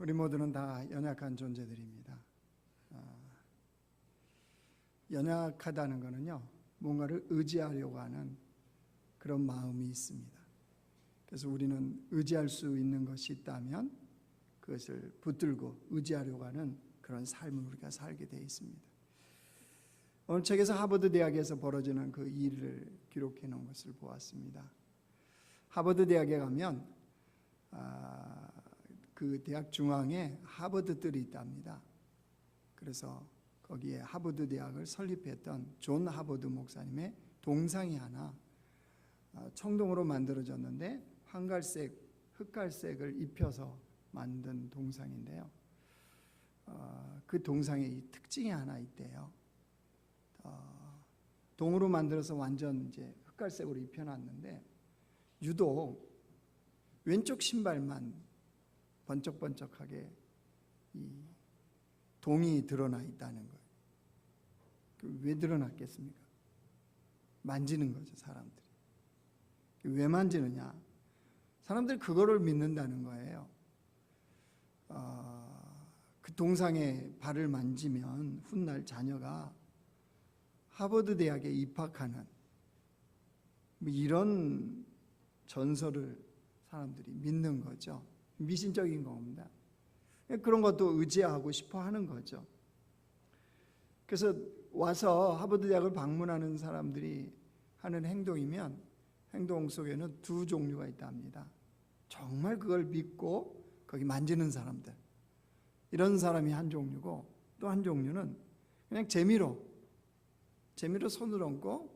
우리 모두는 다 연약한 존재들입니다. 연약하다는 것은요, 뭔가를 의지하려고 하는 그런 마음이 있습니다. 그래서 우리는 의지할 수 있는 것이 있다면 그것을 붙들고 의지하려고 하는 그런 삶을 우리가 살게 되어 있습니다. 오늘 책에서 하버드 대학에서 벌어지는 그 일을 기록해 놓은 것을 보았습니다. 하버드 대학에 가면 그 대학 중앙에 하버드 뜰이 있답니다. 그래서 거기에 하버드 대학을 설립했던 존 하버드 목사님의 동상이 하나 청동으로 만들어졌는데 황갈색, 흑갈색을 입혀서 만든 동상인데요. 그 동상에 이 특징이 하나 있대요. 동으로 만들어서 완전 이제 흑갈색으로 입혀놨는데 유독 왼쪽 신발만 번쩍번쩍하게 이 동이 드러나 있다는 거예요. 왜 드러났겠습니까? 만지는 거죠, 사람들이. 왜 만지느냐? 사람들이 그거를 믿는다는 거예요. 그 동상에 발을 만지면 훗날 자녀가 하버드 대학에 입학하는 이런 전설을 사람들이 믿는 거죠. 미신적인 겁니다. 그런 것도 의지하고 싶어 하는 거죠. 그래서 와서 하버드 대학을 방문하는 사람들이 하는 행동이면 행동 속에는 두 종류가 있답니다. 정말 그걸 믿고 거기 만지는 사람들, 이런 사람이 한 종류고, 또 한 종류는 그냥 재미로 손을 얹고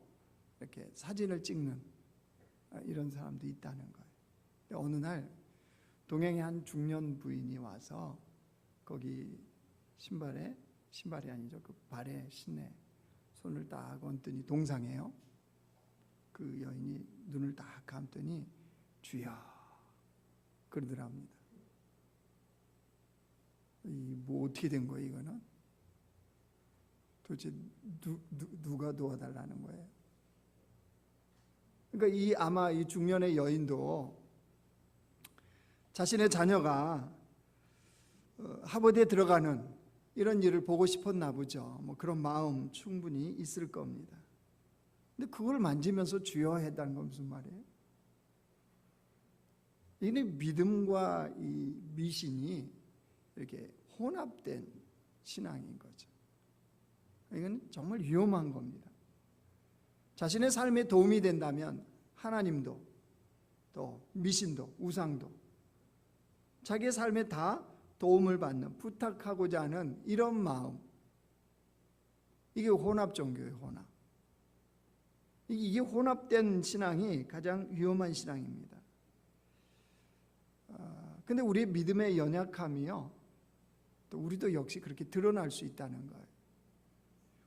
이렇게 사진을 찍는 이런 사람도 있다는 거예요. 어느 날 동행의 한 중년 부인이 와서 거기 신발이 아니죠, 그 발에 신에 손을 딱 얹더니 동상이에요. 그 여인이 눈을 딱 감더니 주여 그러더랍니다. 뭐 어떻게 된 거예요, 이거는? 도대체 누가 도와달라는 거예요? 그러니까 아마 이 중년의 여인도 자신의 자녀가 하버드에 들어가는 이런 일을 보고 싶었나 보죠. 뭐 그런 마음 충분히 있을 겁니다. 근데 그걸 만지면서 주여 했다는 건 무슨 말이에요? 이는 믿음과 이 미신이 이렇게 혼합된 신앙인 거죠. 이건 정말 위험한 겁니다. 자신의 삶에 도움이 된다면 하나님도 또 미신도 우상도 자기의 삶에 다 도움을 받는, 부탁하고자 하는 이런 마음, 이게 혼합 종교예요. 혼합. 이게 혼합된 신앙이 가장 위험한 신앙입니다. 근데 우리의 믿음의 연약함이요, 또 우리도 역시 그렇게 드러날 수 있다는 거예요.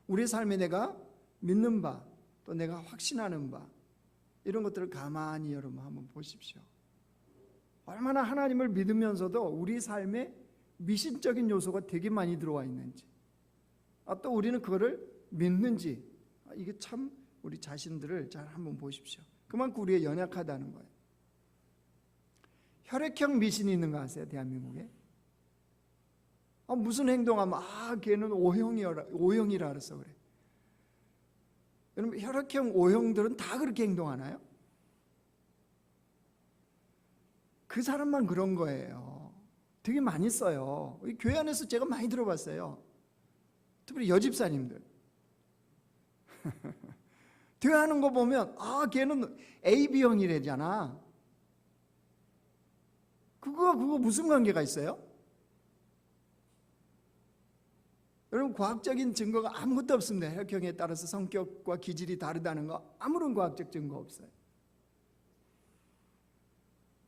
우리의 삶에 내가 믿는 바, 또 내가 확신하는 바, 이런 것들을 가만히 여러분 한번 보십시오. 얼마나 하나님을 믿으면서도 우리 삶에 미신적인 요소가 되게 많이 들어와 있는지, 또 우리는 그거를 믿는지, 이게 참 우리 자신들을 잘 한번 보십시오. 그만큼 우리가 연약하다는 거예요. 혈액형 미신이 있는 거 아세요? 대한민국에? 무슨 행동하면 걔는 O형이라 그래서 그래. 여러분, 혈액형 O형들은 다 그렇게 행동하나요? 그 사람만 그런 거예요. 되게 많이 써요. 교회 안에서 제가 많이 들어봤어요. 특별히 여집사님들. 대화하는 거 보면 걔는 AB형이래잖아. 그거 무슨 관계가 있어요? 여러분, 과학적인 증거가 아무것도 없습니다. 혈액형에 따라서 성격과 기질이 다르다는 거 아무런 과학적 증거 없어요.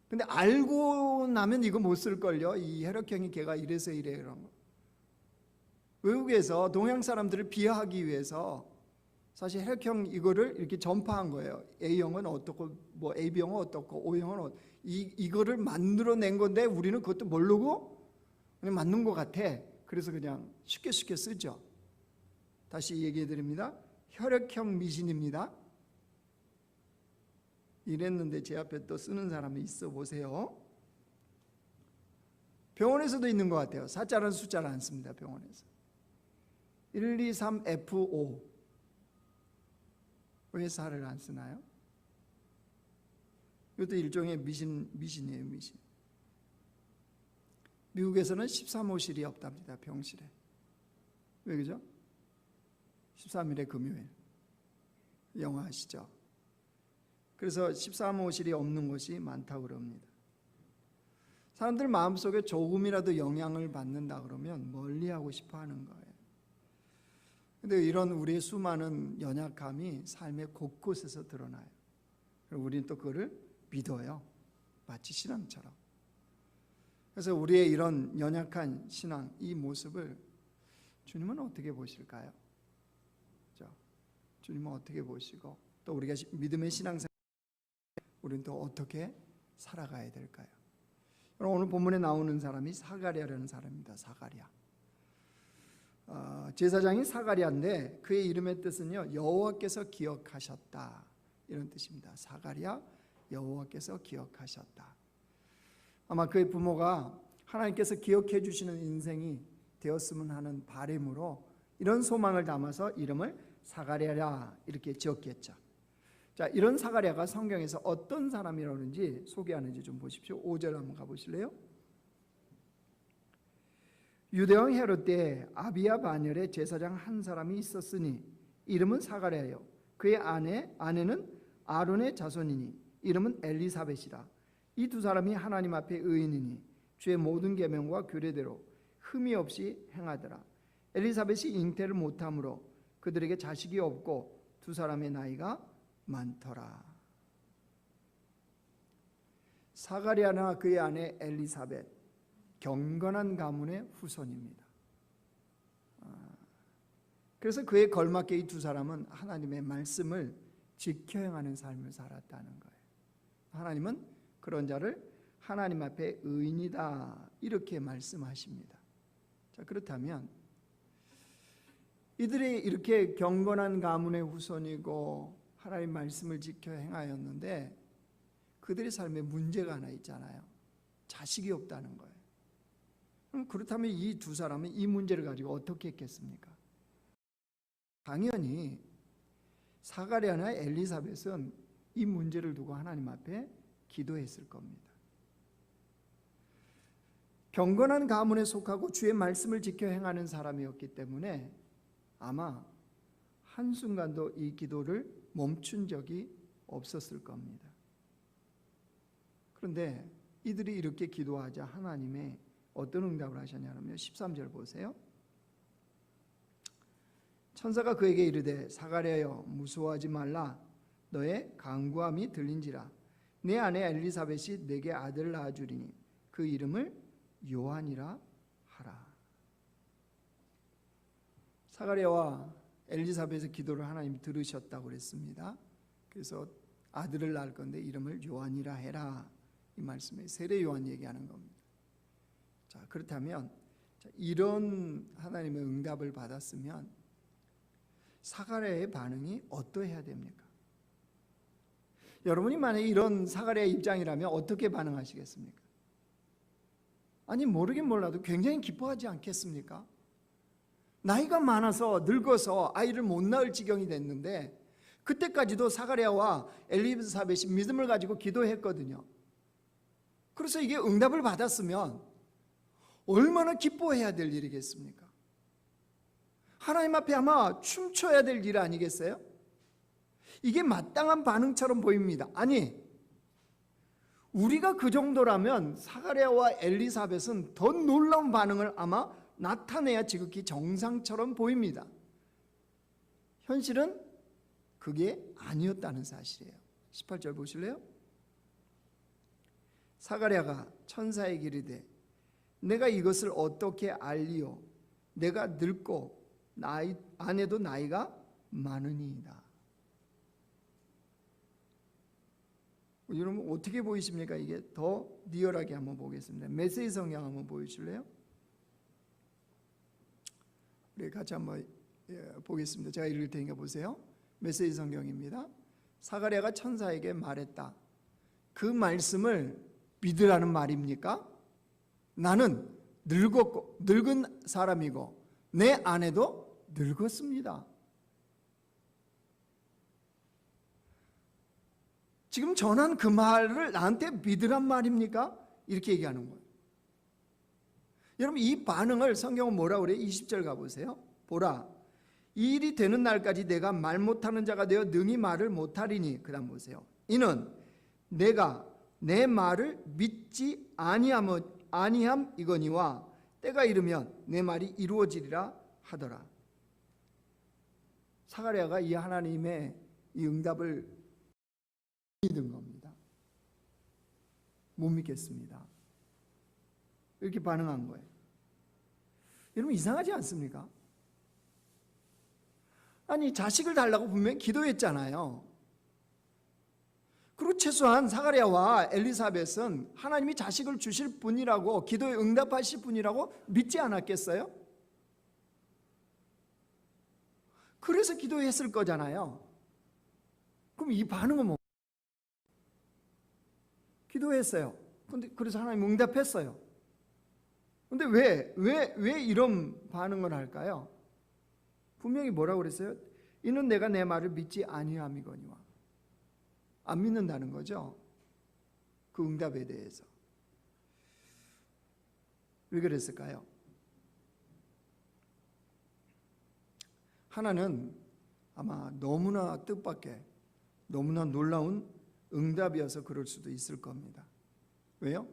근데 알고 나면 이거 못 쓸걸요. 이 혈액형이 걔가 이래서 이래 그런 거. 외국에서 동양 사람들을 비하하기 위해서 사실 혈액형 이거를 이렇게 전파한 거예요. A형은 어떻고, 뭐 AB형은 어떻고, O형은 이거를 만들어낸 건데 우리는 그것도 모르고 그냥 맞는 것 같아. 그래서 그냥 쉽게 쓰죠. 다시 얘기해 드립니다. 혈액형 미신입니다. 이랬는데 제 앞에 또 쓰는 사람이 있어 보세요. 병원에서도 있는 것 같아요. 사자라는 숫자를 안 씁니다. 병원에서 123F5 왜 4를 안 쓰나요? 이것도 일종의 미신이에요. 미신. 미국에서는 13호실이 없답니다. 병실에. 왜 그죠? 13일에 금요일. 영화 아시죠? 그래서 13호실이 없는 곳이 많다고 그럽니다. 사람들 마음속에 조금이라도 영향을 받는다 그러면 멀리하고 싶어 하는 거예요. 그런데 이런 우리의 수많은 연약함이 삶의 곳곳에서 드러나요. 그리고 우리는 또 그거를 믿어요. 마치 신앙처럼. 그래서 우리의 이런 연약한 신앙, 이 모습을 주님은 어떻게 보실까요? 주님은 어떻게 보시고 또 우리가 믿음의 신앙생활 우리는 또 어떻게 살아가야 될까요? 오늘 본문에 나오는 사람이 사가랴라는 사람입니다. 사가랴. 제사장이 사가랴인데 그의 이름의 뜻은요, 여호와께서 기억하셨다, 이런 뜻입니다. 사가랴, 여호와께서 기억하셨다. 아마 그의 부모가 하나님께서 기억해 주시는 인생이 되었으면 하는 바람으로 이런 소망을 담아서 이름을 사가랴라 이렇게 지었겠죠. 자, 이런 사가랴가 성경에서 어떤 사람이라는지 소개하는지 좀 보십시오. 5절 한번 가보실래요? 유대왕 헤롯 때 아비야 반열에 제사장 한 사람이 있었으니 이름은 사가랴요. 그의 아내는 아론의 자손이니 이름은 엘리사벳이라. 이 두 사람이 하나님 앞에 의인이니 주의 모든 계명과 규례대로 흠이 없이 행하더라. 엘리사벳이 잉태를 못함으로 그들에게 자식이 없고 두 사람의 나이가 많더라. 사가랴나 그의 아내 엘리사벳, 경건한 가문의 후손입니다. 그래서 그에 걸맞게 이 두 사람은 하나님의 말씀을 지켜 행하는 삶을 살았다는 거예요. 하나님은 그런 자를 하나님 앞에 의인이다 이렇게 말씀하십니다. 자, 그렇다면 이들이 이렇게 경건한 가문의 후손이고 하나님 말씀을 지켜 행하였는데 그들의 삶에 문제가 하나 있잖아요. 자식이 없다는 거예요. 그렇다면 이 두 사람은 이 문제를 가지고 어떻게 했겠습니까? 당연히 사가랴나 엘리사벳은 이 문제를 두고 하나님 앞에 기도했을 겁니다. 경건한 가문에 속하고 주의 말씀을 지켜 행하는 사람이었기 때문에 아마 한순간도 이 기도를 멈춘 적이 없었을 겁니다. 그런데 이들이 이렇게 기도하자 하나님의 어떤 응답을 하셨냐면 13절 보세요. 천사가 그에게 이르되 사가랴여 무서워하지 말라. 너의 간구함이 들린지라. 내 아내 엘리사벳이 내게 아들을 낳아주리니 그 이름을 요한이라 하라. 사가랴와 엘리사벳의 기도를 하나님이 들으셨다고 그랬습니다. 그래서 아들을 낳을 건데 이름을 요한이라 해라. 이 말씀에 세례 요한 얘기하는 겁니다. 자, 그렇다면 이런 하나님의 응답을 받았으면 사가랴의 반응이 어떠해야 됩니까? 여러분이 만약에 이런 사가랴의 입장이라면 어떻게 반응하시겠습니까? 아니, 모르긴 몰라도 굉장히 기뻐하지 않겠습니까? 나이가 많아서 늙어서 아이를 못 낳을 지경이 됐는데 그때까지도 사가랴와 엘리사벳이 믿음을 가지고 기도했거든요. 그래서 이게 응답을 받았으면 얼마나 기뻐해야 될 일이겠습니까? 하나님 앞에 아마 춤춰야 될 일 아니겠어요? 이게 마땅한 반응처럼 보입니다. 아니, 우리가 그 정도라면 사가랴와 엘리사벳은 더 놀라운 반응을 아마 나타내야 지극히 정상처럼 보입니다. 현실은 그게 아니었다는 사실이에요. 18절 보실래요? 사가랴가 천사에게 이르되 내가 이것을 어떻게 알리오? 내가 늙고 아내도 나이가 많으니이다. 여러분 어떻게 보이십니까? 이게 더 리얼하게 한번 보겠습니다. 메시지 성경 한번 보여주실래요? 우리 같이 한번 보겠습니다. 제가 읽을 테니까 보세요. 메시지 성경입니다. 사가랴가 천사에게 말했다. 그 말씀을 믿으라는 말입니까? 나는 늙었고 늙은 사람이고 내 아내도 늙었습니다. 지금 전한 그 말을 나한테 믿으란 말입니까? 이렇게 얘기하는 거예요. 여러분, 이 반응을 성경은 뭐라고 그래요? 20절 가보세요. 보라, 이 일이 되는 날까지 내가 말 못하는 자가 되어 능히 말을 못하리니. 그 다음 보세요. 이는 내가 내 말을 믿지 아니함이거니와 때가 이르면 내 말이 이루어지리라 하더라. 사가랴가 이 하나님의 이 응답을 믿은 겁니다. 못 믿겠습니다. 이렇게 반응한 거예요. 여러분, 이상하지 않습니까? 아니, 자식을 달라고 분명히 기도했잖아요. 그리고 최소한 사가랴와 엘리사벳은 하나님이 자식을 주실 분이라고, 기도에 응답하실 분이라고 믿지 않았겠어요? 그래서 기도했을 거잖아요. 그럼 이 반응은 뭐? 기도했어요. 그래서 하나님 응답했어요. 근데 왜 이런 반응을 할까요? 분명히 뭐라고 그랬어요? 이는 내가 내 말을 믿지 아니함이거니와. 안 믿는다는 거죠. 그 응답에 대해서. 왜 그랬을까요? 하나는 아마 너무나 뜻밖의, 너무나 놀라운 응답이어서 그럴 수도 있을 겁니다. 왜요?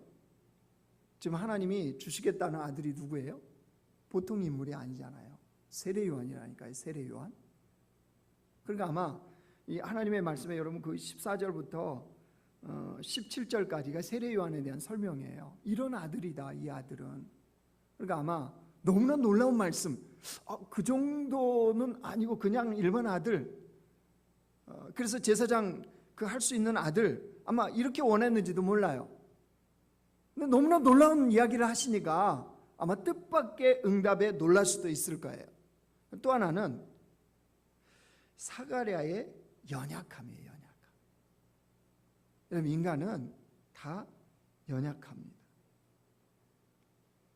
지금 하나님이 주시겠다는 아들이 누구예요? 보통 인물이 아니잖아요. 세례요한이라니까요. 세례요한. 그러니까 아마 이 하나님의 말씀에 여러분 그 14절부터 17절까지가 세례요한에 대한 설명이에요. 이런 아들이다, 이 아들은. 그러니까 아마 너무나 놀라운 말씀, 그 정도는 아니고 그냥 일반 아들, 그래서 제사장 그 할 수 있는 아들, 아마 이렇게 원했는지도 몰라요. 근데 너무나 놀라운 이야기를 하시니까 아마 뜻밖의 응답에 놀랄 수도 있을 거예요. 또 하나는 사가랴의 연약함이에요. 연약함. 여러분, 인간은 다 연약합니다.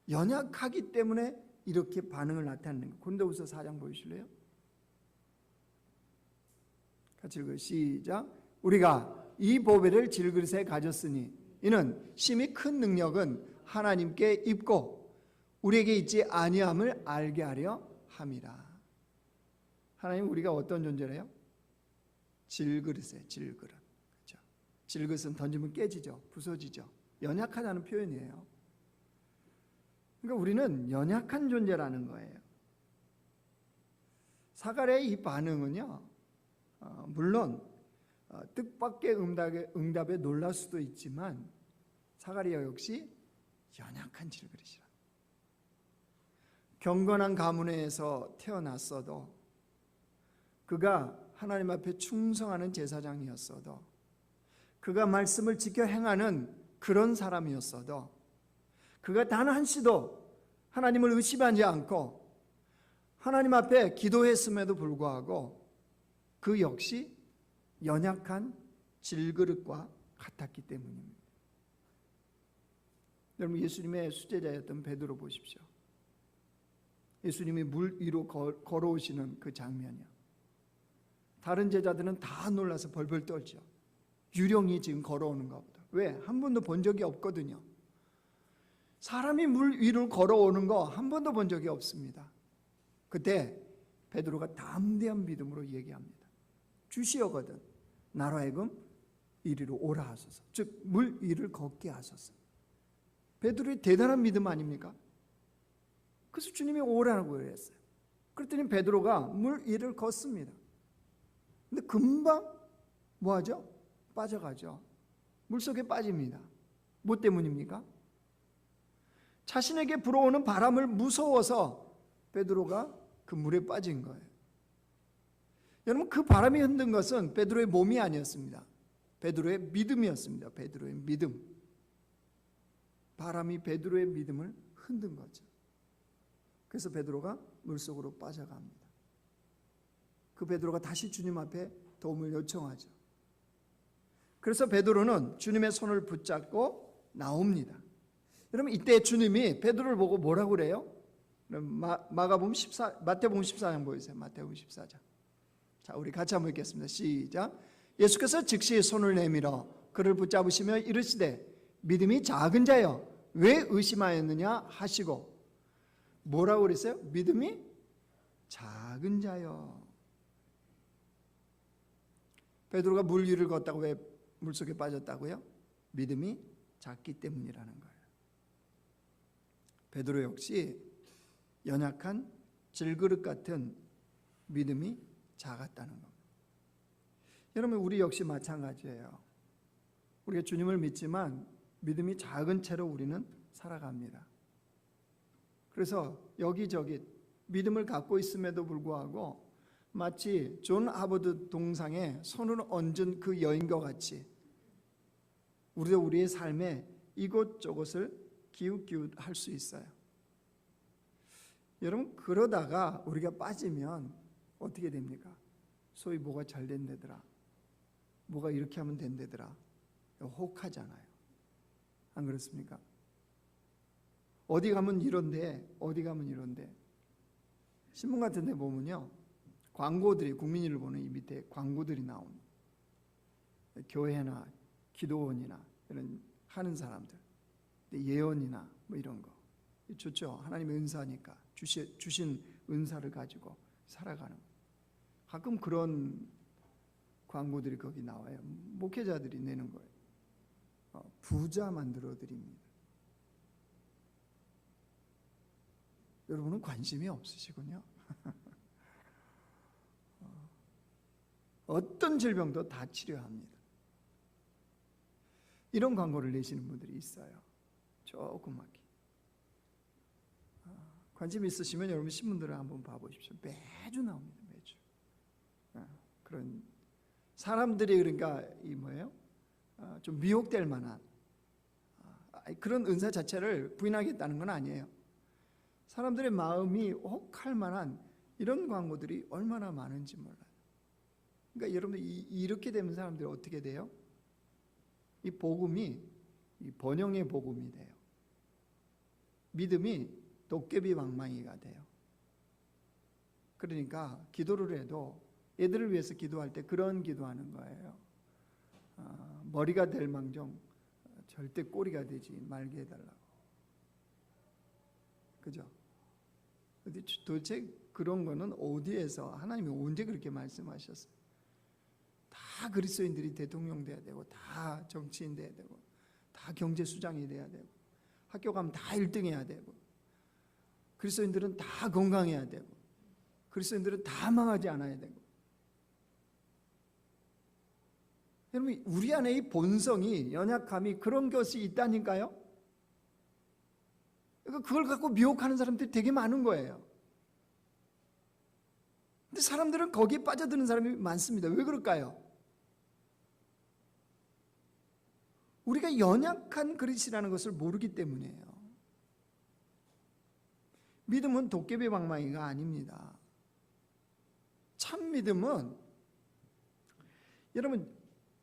연약하기 때문에 이렇게 반응을 나타내는 거예요. 고린도후서 4장 보이실래요? 같이 읽어요. 시작. 우리가 이 보배를 질그릇에 가졌으니 이는 심히 큰 능력은 하나님께 있고 우리에게 있지 아니함을 알게 하려 함이라. 하나님, 우리가 어떤 존재래요? 질그릇에 질그릇. 그렇죠? 질그릇은 던지면 깨지죠. 부서지죠. 연약하다는 표현이에요. 그러니까 우리는 연약한 존재라는 거예요. 사가랴의 이 반응은요, 물론 뜻밖의 응답에 놀랄 수도 있지만 사가랴 역시 연약한 질그릇이라. 경건한 가문에서 태어났어도, 그가 하나님 앞에 충성하는 제사장이었어도, 그가 말씀을 지켜 행하는 그런 사람이었어도, 그가 단 한시도 하나님을 의심하지 않고 하나님 앞에 기도했음에도 불구하고 그 역시 연약한 질그릇과 같았기 때문입니다. 여러분, 예수님의 수제자였던 베드로 보십시오. 예수님이 물 위로 걸어오시는 그 장면이요. 다른 제자들은 다 놀라서 벌벌 떨죠. 유령이 지금 걸어오는 것보다. 왜? 한 번도 본 적이 없거든요. 사람이 물 위로 걸어오는 거 한 번도 본 적이 없습니다. 그때 베드로가 담대한 믿음으로 얘기합니다. 주시어거든 나로 하여금 이리로 오라 하소서. 즉 물 위를 걷게 하소서. 베드로의 대단한 믿음 아닙니까? 그래서 주님이 오라고 그랬어요. 그랬더니 베드로가 물 위를 걷습니다. 근데 금방 뭐하죠? 빠져가죠. 물속에 빠집니다. 뭐 때문입니까? 자신에게 불어오는 바람을 무서워서 베드로가 그 물에 빠진 거예요. 여러분, 그 바람이 흔든 것은 베드로의 몸이 아니었습니다. 베드로의 믿음이었습니다. 베드로의 믿음. 바람이 베드로의 믿음을 흔든 거죠. 그래서 베드로가 물속으로 빠져갑니다. 그 베드로가 다시 주님 앞에 도움을 요청하죠. 그래서 베드로는 주님의 손을 붙잡고 나옵니다. 여러분 이때 주님이 베드로를 보고 뭐라고 그래요? 마태복음 14장 보이세요. 마태복음 14장. 자, 우리 같이 한번 읽겠습니다. 시작. 예수께서 즉시 손을 내밀어 그를 붙잡으시며 이르시되 믿음이 작은 자여 왜 의심하였느냐 하시고 뭐라고 그랬어요? 믿음이 작은 자여. 베드로가 물 위를 걷다가 왜 물속에 빠졌다고요? 믿음이 작기 때문이라는 거예요. 베드로 역시 연약한 질그릇 같은 믿음이 작았다는 겁니다. 여러분 우리 역시 마찬가지예요. 우리가 주님을 믿지만 믿음이 작은 채로 우리는 살아갑니다. 그래서 여기저기 믿음을 갖고 있음에도 불구하고 마치 존 하버드 동상에 손을 얹은 그 여인과 같이 우리도 우리의 삶에 이곳저곳을 기웃기웃할 수 있어요. 여러분 그러다가 우리가 빠지면 어떻게 됩니까? 소위 뭐가 잘 된다더라, 뭐가 이렇게 하면 된다더라, 혹하잖아요. 안 그렇습니까? 어디 가면 이런데 어디 가면 이런데. 신문 같은 데 보면요, 광고들이, 국민일을 보는 이 밑에 광고들이 나옵니다. 교회나 기도원이나 이런 하는 사람들, 예언이나 뭐 이런 거 좋죠. 하나님의 은사니까 주신 은사를 가지고 살아가는 거. 가끔 그런 광고들이 거기 나와요. 목회자들이 내는 거예요. 부자 만들어 드립니다. 여러분은 관심이 없으시군요. 어떤 질병도 다 치료합니다. 이런 광고를 내시는 분들이 있어요. 조그맣게. 관심 있으시면 여러분 신문들을 한번 봐보십시오. 매주 나옵니다. 매주. 그런 사람들이 그러니까 이 뭐예요? 좀 미혹될 만한 그런 은사 자체를 부인하겠다는 건 아니에요. 사람들의 마음이 혹할 만한 이런 광고들이 얼마나 많은지 몰라요. 그러니까 여러분 이렇게 되면 사람들이 어떻게 돼요? 이 복음이 이 번영의 복음이 돼요. 믿음이 도깨비 방망이가 돼요. 그러니까 기도를 해도 애들을 위해서 기도할 때 그런 기도하는 거예요. 머리가 될 망정 절대 꼬리가 되지 말게 해달라고. 그죠? 도대체 그런 거는 어디에서 하나님이 언제 그렇게 말씀하셨어요? 다 그리스도인들이 대통령 돼야 되고, 다 정치인 돼야 되고, 다 경제수장이 돼야 되고, 학교 가면 다 1등 해야 되고, 그리스도인들은 다 건강해야 되고, 그리스도인들은 다 망하지 않아야 되고. 여러분 우리 안에 이 본성이, 연약함이, 그런 것이 있다니까요. 그걸 갖고 미혹하는 사람들이 되게 많은 거예요. 근데 사람들은 거기에 빠져드는 사람이 많습니다. 왜 그럴까요? 우리가 연약한 그릇이라는 것을 모르기 때문이에요. 믿음은 도깨비 방망이가 아닙니다. 참 믿음은, 여러분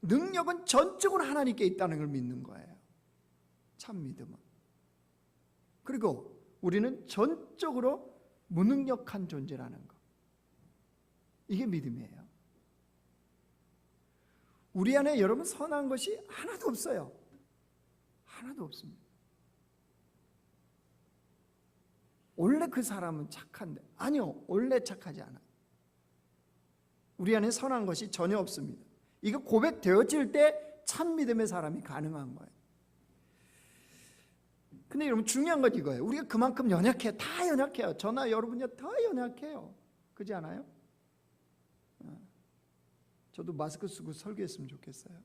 능력은 전적으로 하나님께 있다는 걸 믿는 거예요. 참 믿음은. 그리고 우리는 전적으로 무능력한 존재라는 것. 이게 믿음이에요. 우리 안에 여러분 선한 것이 하나도 없어요. 하나도 없습니다. 원래 그 사람은 착한데, 아니요, 원래 착하지 않아요. 우리 안에 선한 것이 전혀 없습니다. 이거 고백되어질 때 참 믿음의 사람이 가능한 거예요. 근데 여러분 중요한 건 이거예요. 우리가 그만큼 연약해요. 다 연약해요. 저나 여러분이 다 연약해요. 그렇지 않아요? 저도 마스크 쓰고 설교했으면 좋겠어요.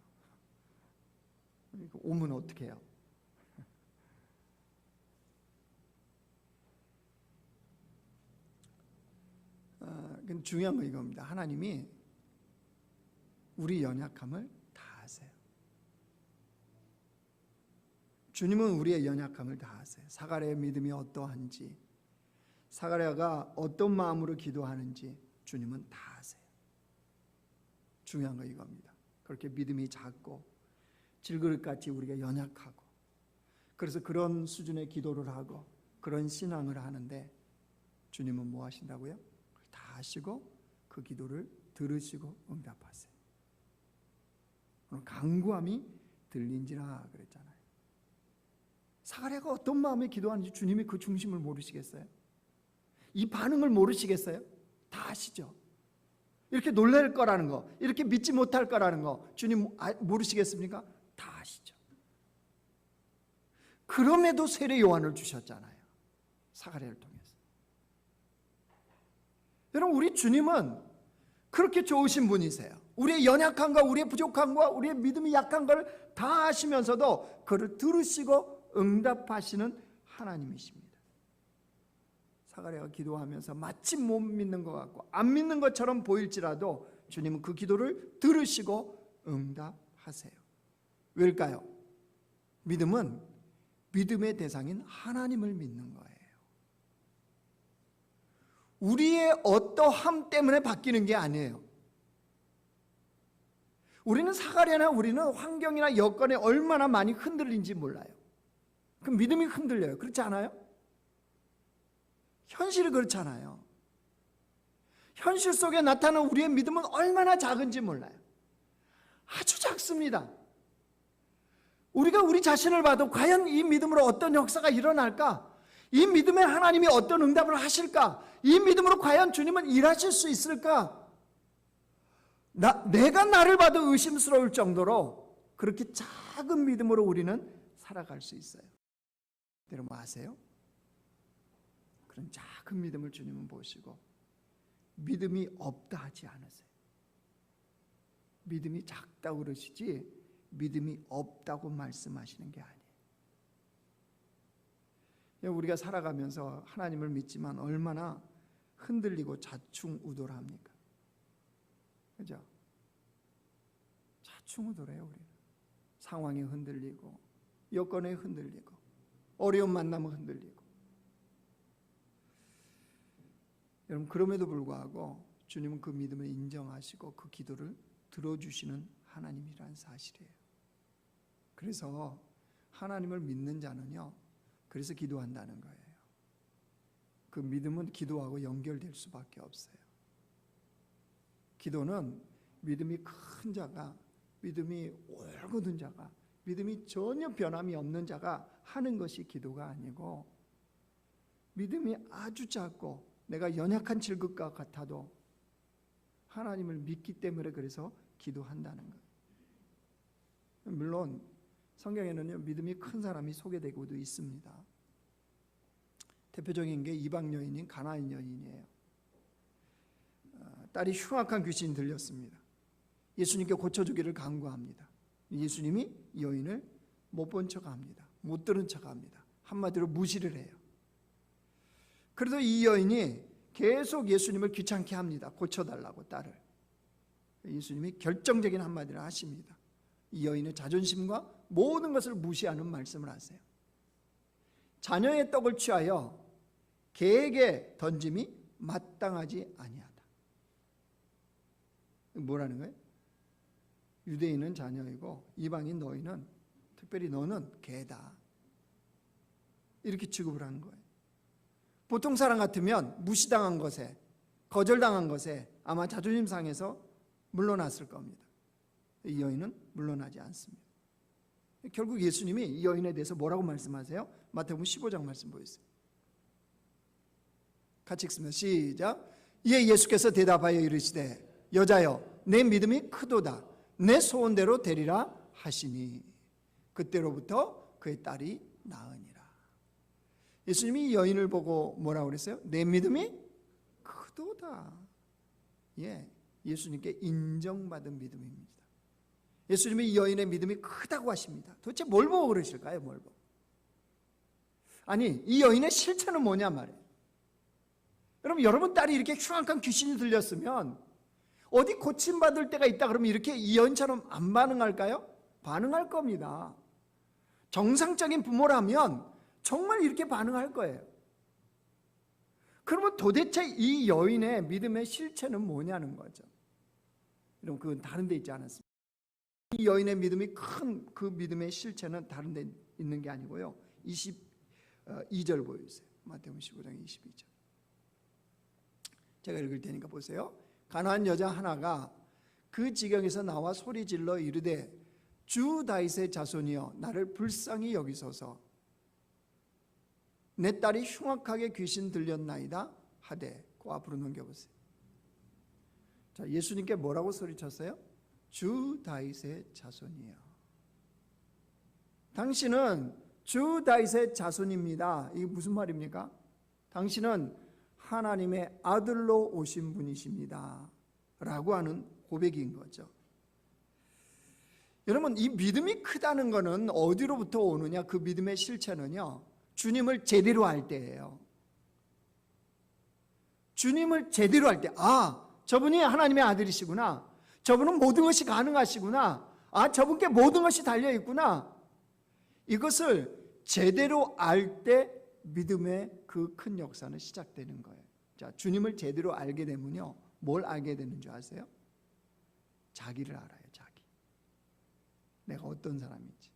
오면 어떻게 해요? 근데 중요한 건 이겁니다. 하나님이 우리 연약함을 다 아세요. 주님은 우리의 연약함을 다 아세요. 사가랴의 믿음이 어떠한지, 사가랴가 어떤 마음으로 기도하는지 주님은 다 아세요. 중요한 건 이겁니다. 그렇게 믿음이 작고 질그릇같이 우리가 연약하고, 그래서 그런 수준의 기도를 하고 그런 신앙을 하는데 주님은 뭐 하신다고요? 다 하시고 그 기도를 들으시고 응답하세요. 오늘 간구함이 들린지라 그랬잖아요. 사가랴가 어떤 마음에 기도하는지 주님이 그 중심을 모르시겠어요? 이 반응을 모르시겠어요? 다 아시죠? 이렇게 놀랄 거라는 거, 이렇게 믿지 못할 거라는 거 주님 모르시겠습니까? 다 아시죠. 그럼에도 세례 요한을 주셨잖아요. 사가랴를 통해서. 여러분, 우리 주님은 그렇게 좋으신 분이세요. 우리의 연약함과 우리의 부족함과 우리의 믿음이 약한 걸 다 아시면서도 그를 들으시고 응답하시는 하나님이십니다. 사가랴가 기도하면서 마치 못 믿는 것 같고 안 믿는 것처럼 보일지라도 주님은 그 기도를 들으시고 응답하세요. 왜일까요? 믿음은 믿음의 대상인 하나님을 믿는 거예요. 우리의 어떠함 때문에 바뀌는 게 아니에요. 우리는 사가랴나 우리는 환경이나 여건에 얼마나 많이 흔들린지 몰라요. 그 믿음이 흔들려요. 그렇지 않아요? 현실이 그렇잖아요. 현실 속에 나타나는 우리의 믿음은 얼마나 작은지 몰라요. 아주 작습니다. 우리가 우리 자신을 봐도 과연 이 믿음으로 어떤 역사가 일어날까? 이 믿음에 하나님이 어떤 응답을 하실까? 이 믿음으로 과연 주님은 일하실 수 있을까? 내가 나를 봐도 의심스러울 정도로 그렇게 작은 믿음으로 우리는 살아갈 수 있어요. 여러분 아세요? 그런 작은 믿음을 주님은 보시고 믿음이 없다 하지 않으세요. 믿음이 작다고 그러시지 믿음이 없다고 말씀하시는 게 아니에요. 우리가 살아가면서 하나님을 믿지만 얼마나 흔들리고 좌충우돌합니까? 그죠? 좌충우돌해요. 우리는 상황이 흔들리고 여건에 흔들리고 어려운 만남에 흔들리고. 여러분 그럼에도 불구하고 주님은 그 믿음을 인정하시고 그 기도를 들어주시는 하나님이라는 사실이에요. 그래서 하나님을 믿는 자는요, 그래서 기도한다는 거예요. 그 믿음은 기도하고 연결될 수밖에 없어요. 기도는 믿음이 큰 자가, 믿음이 올곧은 자가, 믿음이 전혀 변함이 없는 자가 하는 것이 기도가 아니고, 믿음이 아주 작고 내가 연약한 질것 같아도 하나님을 믿기 때문에 그래서 기도한다는 거예요. 물론 성경에는요, 믿음이 큰 사람이 소개되고도 있습니다. 대표적인 게 이방 여인인 가나안 여인이에요. 딸이 흉악한 귀신이 들렸습니다. 예수님께 고쳐주기를 간구합니다. 예수님이 이 여인을 못 본 척합니다. 못 들은 척합니다. 한마디로 무시를 해요. 그래도 이 여인이 계속 예수님을 귀찮게 합니다. 고쳐달라고 딸을. 예수님이 결정적인 한마디를 하십니다. 이 여인의 자존심과 모든 것을 무시하는 말씀을 하세요. 자녀의 떡을 취하여 개에게 던짐이 마땅하지 아니하다. 뭐라는 거예요? 유대인은 자녀이고 이방인 너희는, 특별히 너는 개다. 이렇게 취급을 하는 거예요. 보통 사람 같으면 무시당한 것에, 거절당한 것에 아마 자존심 상해서 물러났을 겁니다. 이 여인은 물러나지 않습니다. 결국 예수님이 이 여인에 대해서 뭐라고 말씀하세요? 마태복음 15장 말씀 보이세요. 같이 읽습니다. 시작. 이에 예수께서 대답하여 이르시되 여자여 내 믿음이 크도다. 내 소원대로 되리라 하시니 그때로부터 그의 딸이 나으니라. 예수님이 이 여인을 보고 뭐라고 그랬어요? 내 믿음이 크도다. 예, 예수님께 인정받은 믿음입니다. 예수님이 이 여인의 믿음이 크다고 하십니다. 도대체 뭘 보고 그러실까요? 뭘 보고? 아니, 이 여인의 실체는 뭐냐 말이에요. 여러분 딸이 이렇게 흉악한 귀신이 들렸으면 어디 고침받을 때가 있다 그러면 이렇게 이 여인처럼 안 반응할까요? 반응할 겁니다. 정상적인 부모라면 정말 이렇게 반응할 거예요. 그러면 도대체 이 여인의 믿음의 실체는 뭐냐는 거죠. 여러분 그건 다른 데 있지 않았습니까? 이 여인의 믿음이 큰 그 믿음의 실체는 다른 데 있는 게 아니고요, 22절 보여주세요. 마태복음 15장 22절. 제가 읽을 테니까 보세요. 가난한 여자 하나가 그 지경에서 나와 소리질러 이르되 주 다윗의 자손이여 나를 불쌍히 여기소서. 내 딸이 흉악하게 귀신 들렸나이다 하되 그 앞으로 넘겨보세요. 자, 예수님께 뭐라고 소리쳤어요? 주 다윗의 자손이여. 당신은 주 다윗의 자손입니다. 이게 무슨 말입니까? 당신은 하나님의 아들로 오신 분이십니다 라고 하는 고백인 거죠. 여러분, 이 믿음이 크다는 것은 어디로부터 오느냐? 그 믿음의 실체는요, 주님을 제대로 할 때예요. 주님을 제대로 할 때, 아, 저분이 하나님의 아들이시구나, 저분은 모든 것이 가능하시구나, 아, 저분께 모든 것이 달려있구나, 이것을 제대로 알 때 믿음의 그 큰 역사는 시작되는 거예요. 자, 주님을 제대로 알게 되면요, 뭘 알게 되는 줄 아세요? 자기를 알아요. 자기. 내가 어떤 사람인지.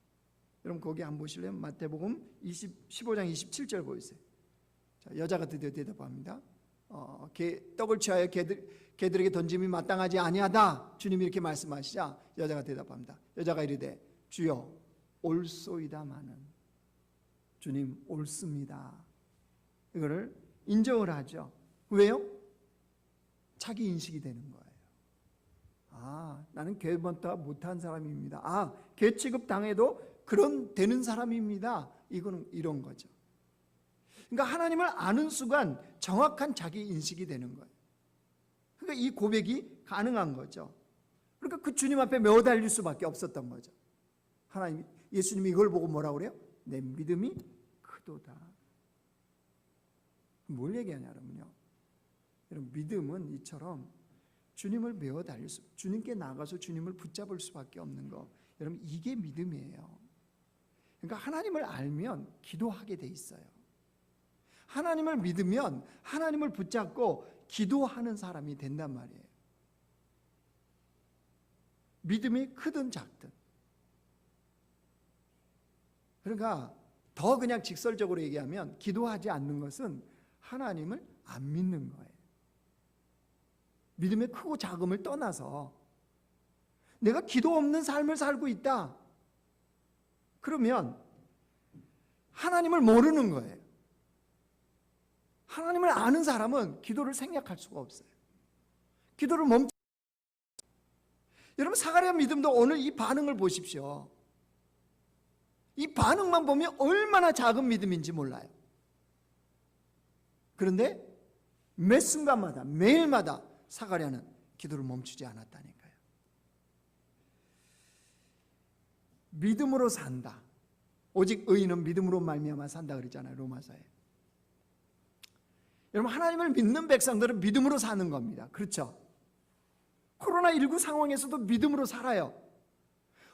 여러분 거기 한번 보실래요? 마태복음 15장 27절 보이세요. 자, 여자가 드디어 대답합니다. 떡을 취하여 개들에게 던짐이 마땅하지 아니하다. 주님이 이렇게 말씀하시자 여자가 대답합니다. 여자가 이르되 주여 옳소이다마는. 주님 옳습니다. 이거를 인정을 하죠. 왜요? 자기 인식이 되는 거예요. 아, 나는 개번다 못한 사람입니다. 아, 개 취급 당해도 그런 되는 사람입니다. 이거는 이런 거죠. 그러니까 하나님을 아는 순간 정확한 자기 인식이 되는 거예요. 그러니까 이 고백이 가능한 거죠. 그러니까 그 주님 앞에 매어달릴 수밖에 없었던 거죠. 하나님, 예수님이 이걸 보고 뭐라고 그래요? 내 믿음이 크도다. 뭘 얘기하냐면요, 여러분 믿음은 이처럼 주님을 매어달릴 수, 주님께 나가서 주님을 붙잡을 수밖에 없는 거, 여러분 이게 믿음이에요. 그러니까 하나님을 알면 기도하게 돼 있어요. 하나님을 믿으면 하나님을 붙잡고 기도하는 사람이 된단 말이에요. 믿음이 크든 작든. 그러니까 더 그냥 직설적으로 얘기하면 기도하지 않는 것은 하나님을 안 믿는 거예요. 믿음의 크고 작음을 떠나서 내가 기도 없는 삶을 살고 있다. 그러면 하나님을 모르는 거예요. 하나님을 아는 사람은 기도를 생략할 수가 없어요. 기도를 멈추. 여러분 사가랴 믿음도 오늘 이 반응을 보십시오. 이 반응만 보면 얼마나 작은 믿음인지 몰라요. 그런데 매 순간마다 매일마다 사가랴는 기도를 멈추지 않았다니까요. 믿음으로 산다. 오직 의인은 믿음으로 말미암아 산다 그러잖아요, 로마서에. 여러분 하나님을 믿는 백성들은 믿음으로 사는 겁니다. 그렇죠? 코로나19 상황에서도 믿음으로 살아요.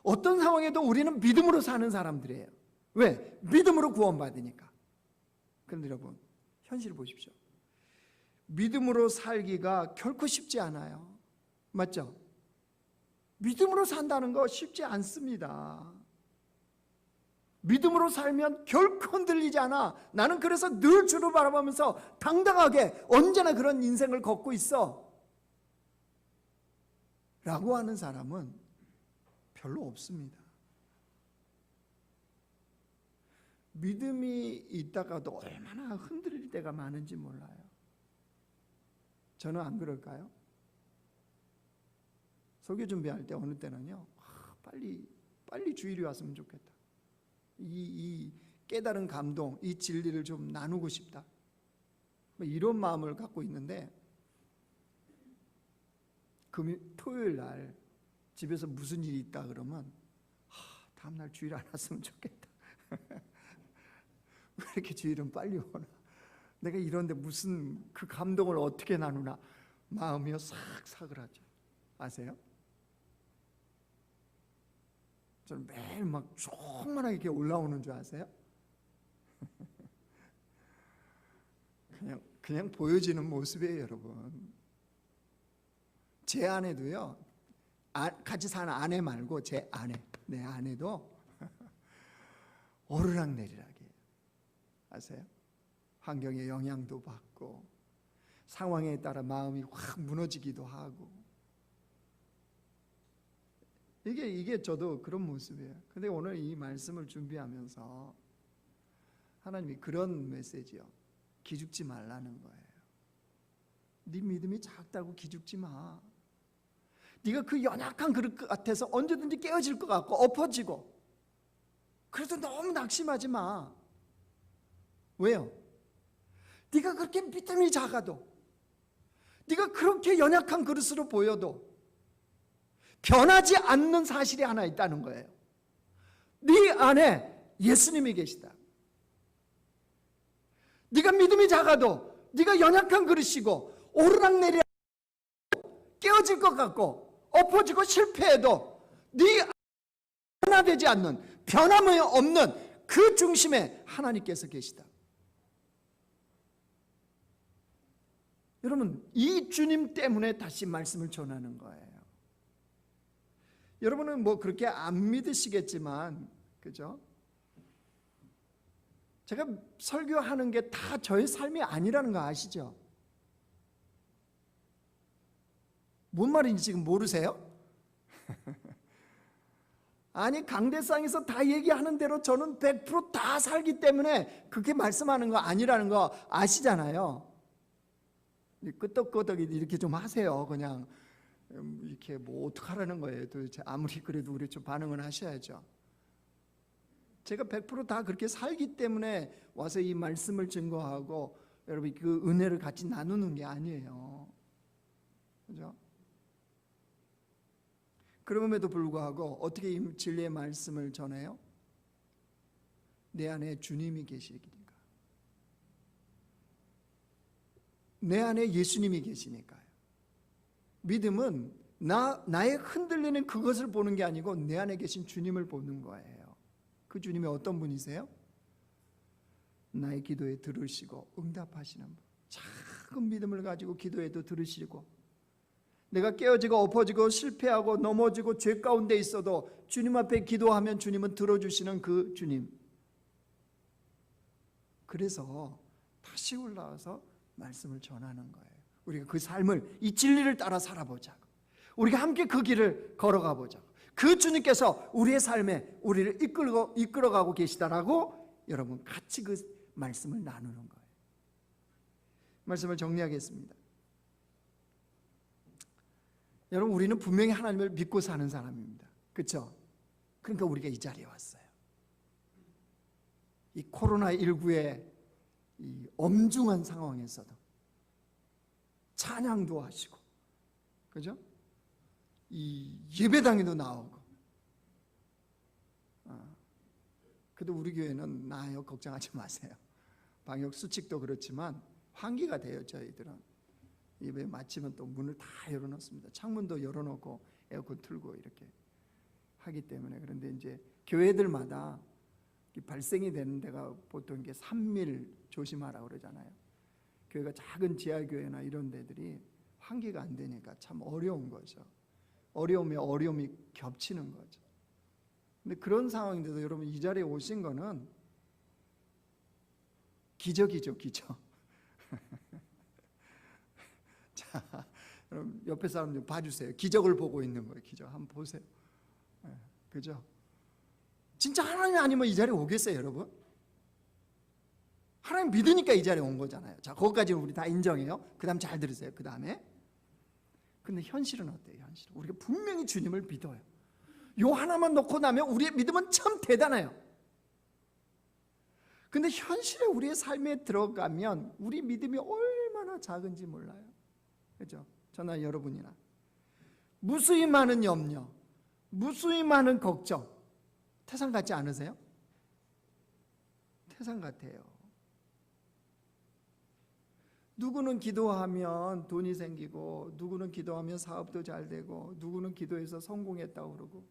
어떤 상황에도 우리는 믿음으로 사는 사람들이에요. 왜? 믿음으로 구원받으니까. 그런데 여러분 현실을 보십시오. 믿음으로 살기가 결코 쉽지 않아요. 맞죠? 믿음으로 산다는 거 쉽지 않습니다. 믿음으로 살면 결코 흔들리지 않아. 나는 그래서 늘 주를 바라보면서 당당하게 언제나 그런 인생을 걷고 있어 라고 하는 사람은 별로 없습니다. 믿음이 있다가도 얼마나 흔들릴 때가 많은지 몰라요. 저는 안 그럴까요? 설교 준비할 때 어느 때는요, 빨리 주일이 왔으면 좋겠다. 이 깨달은 감동, 이 진리를 좀 나누고 싶다. 이런 마음을 갖고 있는데 토요일 날 집에서 무슨 일이 있다 그러면 다음날 주일 안 왔으면 좋겠다. 왜 이렇게 주일은 빨리 오나? 내가 이런데 무슨 그 감동을 어떻게 나누나? 마음이요 싹 사그라져. 아세요? 저는 매일 막 조그만하게 이렇게 올라오는 줄 아세요? 그냥 보여지는 모습이에요, 여러분. 제 아내도요, 같이 사는 아내 말고 제 아내, 내 아내도 오르락내리락이에요. 아세요? 환경의 영향도 받고 상황에 따라 마음이 확 무너지기도 하고 이게 저도 그런 모습이에요. 근데 오늘 이 말씀을 준비하면서 하나님이 그런 메시지요. 기죽지 말라는 거예요. 네 믿음이 작다고 기죽지 마. 네가 그 연약한 그릇 같아서 언제든지 깨어질 것 같고 엎어지고 그래서 너무 낙심하지 마. 왜요? 네가 그렇게 믿음이 작아도 네가 그렇게 연약한 그릇으로 보여도 변하지 않는 사실이 하나 있다는 거예요. 네 안에 예수님이 계시다. 네가 믿음이 작아도 네가 연약한 그릇이고 오르락내리락 깨어질 것 같고 엎어지고 실패해도 네 변화되지 않는 변함이 없는 그 중심에 하나님께서 계시다. 여러분 이 주님 때문에 다시 말씀을 전하는 거예요. 여러분은 뭐 그렇게 안 믿으시겠지만 그죠? 제가 설교하는 게 다 저의 삶이 아니라는 거 아시죠? 뭔 말인지 지금 모르세요? 아니 강대상에서 다 얘기하는 대로 저는 100% 다 살기 때문에 그렇게 말씀하는 거 아니라는 거 아시잖아요. 끄떡끄떡 이렇게 좀 하세요. 그냥 이렇게 뭐 어떡하라는 거예요. 도대체 아무리 그래도 우리 좀 반응을 하셔야죠. 제가 100% 그렇게 살기 때문에 와서 이 말씀을 증거하고 여러분 그 은혜를 같이 나누는 게 아니에요. 그죠? 그럼에도 불구하고 어떻게 이 진리의 말씀을 전해요? 내 안에 주님이 계시니까. 내 안에 예수님이 계시니까요. 믿음은 나의 흔들리는 그것을 보는 게 아니고 내 안에 계신 주님을 보는 거예요. 그 주님이 어떤 분이세요? 나의 기도에 들으시고 응답하시는 분. 작은 믿음을 가지고 기도해도 들으시고 내가 깨어지고 엎어지고 실패하고 넘어지고 죄 가운데 있어도 주님 앞에 기도하면 주님은 들어주시는 그 주님. 그래서 다시 올라와서 말씀을 전하는 거예요. 우리가 그 삶을 이 진리를 따라 살아보자고. 우리가 함께 그 길을 걸어가 보자고. 그 주님께서 우리의 삶에 우리를 이끌어가고 계시다라고 여러분 같이 그 말씀을 나누는 거예요. 말씀을 정리하겠습니다. 여러분 우리는 분명히 하나님을 믿고 사는 사람입니다. 그렇죠? 그러니까 우리가 이 자리에 왔어요. 이 코로나19의 이 엄중한 상황에서도 찬양도 하시고 그죠? 이 예배당에도 나오고 그래도 우리 교회는 나아요. 걱정하지 마세요. 방역 수칙도 그렇지만 환기가 돼요. 저희들은 예배 마치면 또 문을 다 열어놓습니다. 창문도 열어놓고 에어컨 틀고 이렇게 하기 때문에. 그런데 이제 교회들마다 발생이 되는 데가 보통 이게 3밀 조심하라고 그러잖아요. 교회가 작은 지하교회나 이런 데들이 환기가 안 되니까 참 어려운 거죠. 어려움에 어려움이 겹치는 거죠. 근데 그런 상황인데도 여러분 이 자리에 오신 거는 기적이죠, 기적. 자, 여러분 옆에 사람 좀 봐주세요. 기적을 보고 있는 거예요. 기적 한번 보세요. 그죠? 진짜 하나님 아니면 이 자리에 오겠어요, 여러분? 하나님 믿으니까 이 자리에 온 거잖아요. 자, 거기까지는 우리 다 인정해요. 그 다음 잘 들으세요. 그 다음에 근데 현실은 어때요? 현실 우리가 분명히 주님을 믿어요. 요 하나만 놓고 나면 우리의 믿음은 참 대단해요. 근데 현실에 우리의 삶에 들어가면 우리 믿음이 얼마나 작은지 몰라요. 그죠? 저나 여러분이나 무수히 많은 염려, 무수히 많은 걱정, 태산 같지 않으세요? 태산 같아요. 누구는 기도하면 돈이 생기고, 누구는 기도하면 사업도 잘 되고, 누구는 기도해서 성공했다고 그러고,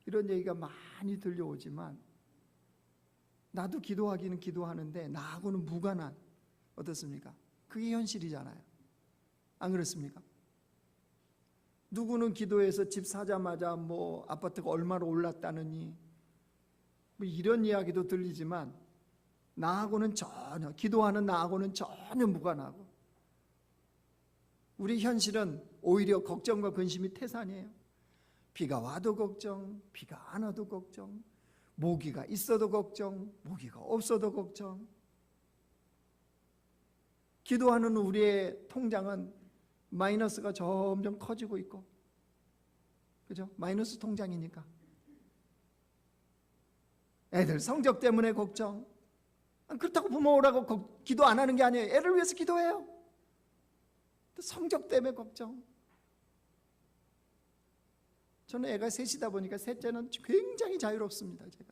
이런 얘기가 많이 들려오지만 나도 기도하기는 기도하는데 나하고는 무관한, 어떻습니까? 그게 현실이잖아요. 안 그렇습니까? 누구는 기도해서 집 사자마자 뭐 아파트가 얼마로 올랐다느니 뭐 이런 이야기도 들리지만 나하고는 전혀, 기도하는 나하고는 전혀 무관하고, 우리 현실은 오히려 걱정과 근심이 태산이에요. 비가 와도 걱정, 비가 안 와도 걱정, 모기가 있어도 걱정, 모기가 없어도 걱정. 기도하는 우리의 통장은 마이너스가 점점 커지고 있고, 그죠? 마이너스 통장이니까. 애들 성적 때문에 걱정. 그렇다고 부모 오라고 기도 안 하는 게 아니에요. 애를 위해서 기도해요. 성적 때문에 걱정. 저는 애가 셋이다 보니까 셋째는 굉장히 자유롭습니다. 제가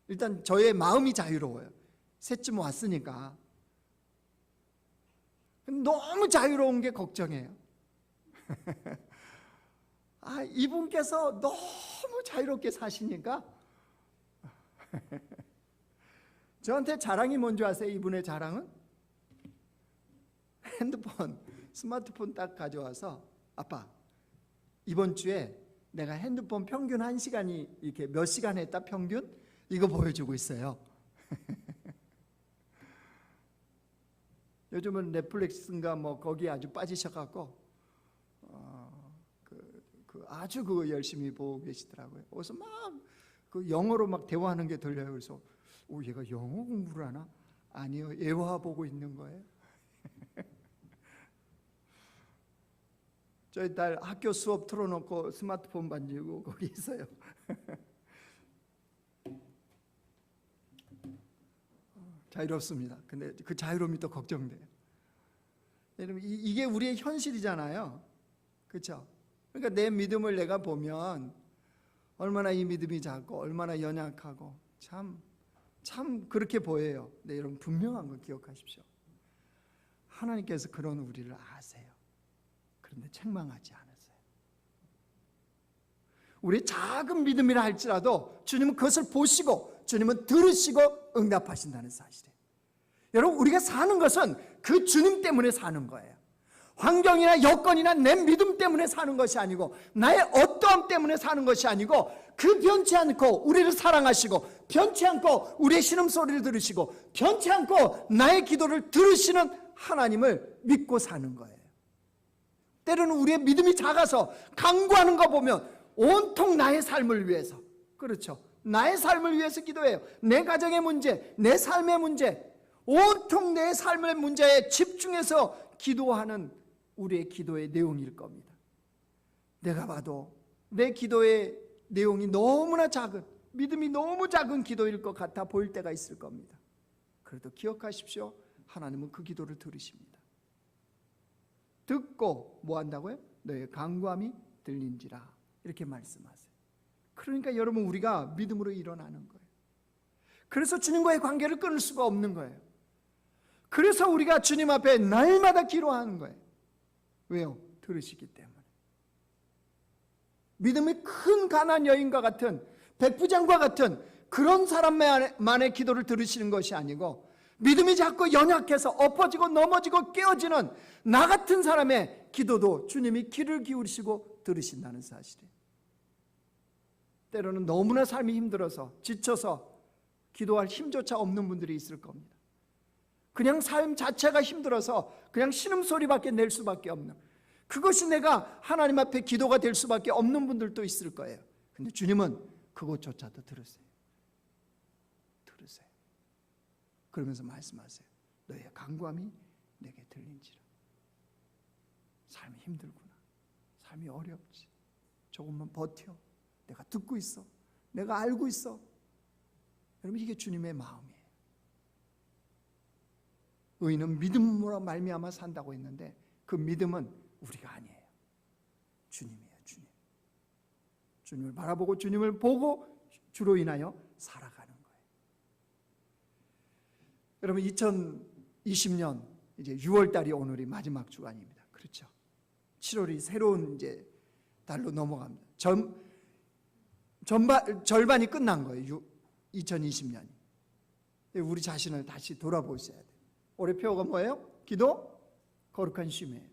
일단 저의 마음이 자유로워요. 셋쯤 왔으니까. 너무 자유로운 게 걱정이에요. 이분께서 너무 자유롭게 사시니까 저한테 자랑이 뭔지 아세요? 이분의 자랑은 핸드폰, 스마트폰 딱 가져와서, 아빠 이번 주에 내가 핸드폰 평균 1시간이 이렇게 몇 시간 했다 평균? 이거 보여주고 있어요. 요즘은 넷플릭스인가 뭐 거기에 아주 빠지셔갖고 아주 그거 열심히 보고 계시더라고요. 그래서 막 그 영어로 막 대화하는 게 들려요. 그래서 얘가 영어 공부를 하나? 아니요, 예화 보고 있는 거예요. 저희 딸 학교 수업 틀어놓고 스마트폰 만지고 거기 있어요. 자유롭습니다. 근데 그 자유로움이 또 걱정돼요. 여러분, 이게 우리의 현실이잖아요. 그렇죠? 그러니까 내 믿음을 내가 보면 얼마나 이 믿음이 작고 얼마나 연약하고 참 그렇게 보여요. 네, 여러분 분명한 거 기억하십시오. 하나님께서 그런 우리를 아세요. 그런데 책망하지 않으세요. 우리 작은 믿음이라 할지라도 주님은 그것을 보시고 주님은 들으시고 응답하신다는 사실이에요. 여러분, 우리가 사는 것은 그 주님 때문에 사는 거예요. 환경이나 여건이나 내 믿음 때문에 사는 것이 아니고, 나의 어떠함 때문에 사는 것이 아니고, 그 변치 않고 우리를 사랑하시고 변치 않고 우리의 신음소리를 들으시고 변치 않고 나의 기도를 들으시는 하나님을 믿고 사는 거예요. 때로는 우리의 믿음이 작아서 간구하는 거 보면 온통 나의 삶을 위해서, 그렇죠, 나의 삶을 위해서 기도해요. 내 가정의 문제, 내 삶의 문제, 온통 내 삶의 문제에 집중해서 기도하는 우리의 기도의 내용일 겁니다. 내가 봐도 내 기도의 내용이 너무나 작은, 믿음이 너무 작은 기도일 것 같아 보일 때가 있을 겁니다. 그래도 기억하십시오. 하나님은 그 기도를 들으십니다. 듣고 뭐 한다고요? 너의 간구함이 들린지라, 이렇게 말씀하세요. 그러니까 여러분, 우리가 믿음으로 일어나는 거예요. 그래서 주님과의 관계를 끊을 수가 없는 거예요. 그래서 우리가 주님 앞에 날마다 기도하는 거예요. 왜요? 들으시기 때문에. 믿음이 큰 가난안 여인과 같은, 백부장과 같은 그런 사람만의 기도를 들으시는 것이 아니고, 믿음이 자꾸 연약해서 엎어지고 넘어지고 깨어지는 나 같은 사람의 기도도 주님이 귀를 기울이시고 들으신다는 사실이에요. 때로는 너무나 삶이 힘들어서 지쳐서 기도할 힘조차 없는 분들이 있을 겁니다. 그냥 삶 자체가 힘들어서 그냥 신음소리밖에 낼 수밖에 없는, 그것이 내가 하나님 앞에 기도가 될 수밖에 없는 분들도 있을 거예요. 근데 주님은 그것조차도 들으세요. 그러면서 말씀하세요. 너의 간구함이 내게 들린지라. 삶이 힘들구나, 삶이 어렵지, 조금만 버텨, 내가 듣고 있어, 내가 알고 있어. 여러분, 이게 주님의 마음이에요. 의인은 믿음으로 말미암아 산다고 했는데, 그 믿음은 우리가 아니에요. 주님이에요. 주님을 바라보고 주님을 보고 주로 인하여 살아가는 거예요. 여러분, 2020년 이제 6월달이 오늘이 마지막 주간입니다. 그렇죠? 7월이 새로운 이제 달로 넘어갑니다. 절반이 끝난 거예요. 2020년이. 우리 자신을 다시 돌아보셔야 돼요. 올해 표어가 뭐예요? 기도, 거룩한 쉼이에요.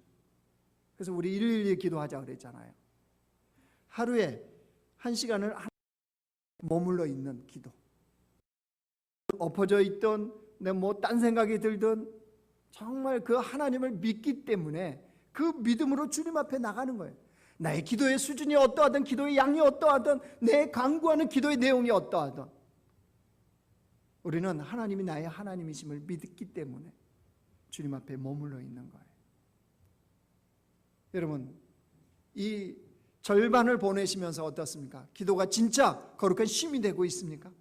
그래서 우리 112 기도하자 그랬잖아요. 하루에 1시간을 머물러 있는 기도. 엎어져 있던 내 뭐 딴 생각이 들든 정말 그 하나님을 믿기 때문에 그 믿음으로 주님 앞에 나가는 거예요. 나의 기도의 수준이 어떠하든, 기도의 양이 어떠하든, 내 간구하는 기도의 내용이 어떠하든 우리는 하나님이 나의 하나님이심을 믿기 때문에 주님 앞에 머물러 있는 거예요. 여러분, 이 절반을 보내시면서 어떻습니까? 기도가 진짜 거룩한 쉼이 되고 있습니까?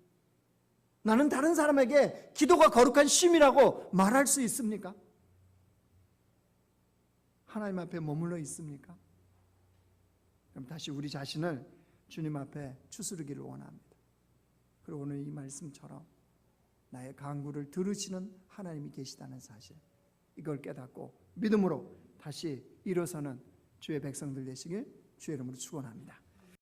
나는 다른 사람에게 기도가 거룩한 쉼이라고 말할 수 있습니까? 하나님 앞에 머물러 있습니까? 그럼 다시 우리 자신을 주님 앞에 추스르기를 원합니다. 그리고 오늘 이 말씀처럼 나의 간구를 들으시는 하나님이 계시다는 사실, 이걸 깨닫고 믿음으로 다시 일어서는 주의 백성들 되시길 주의 이름으로 축원합니다.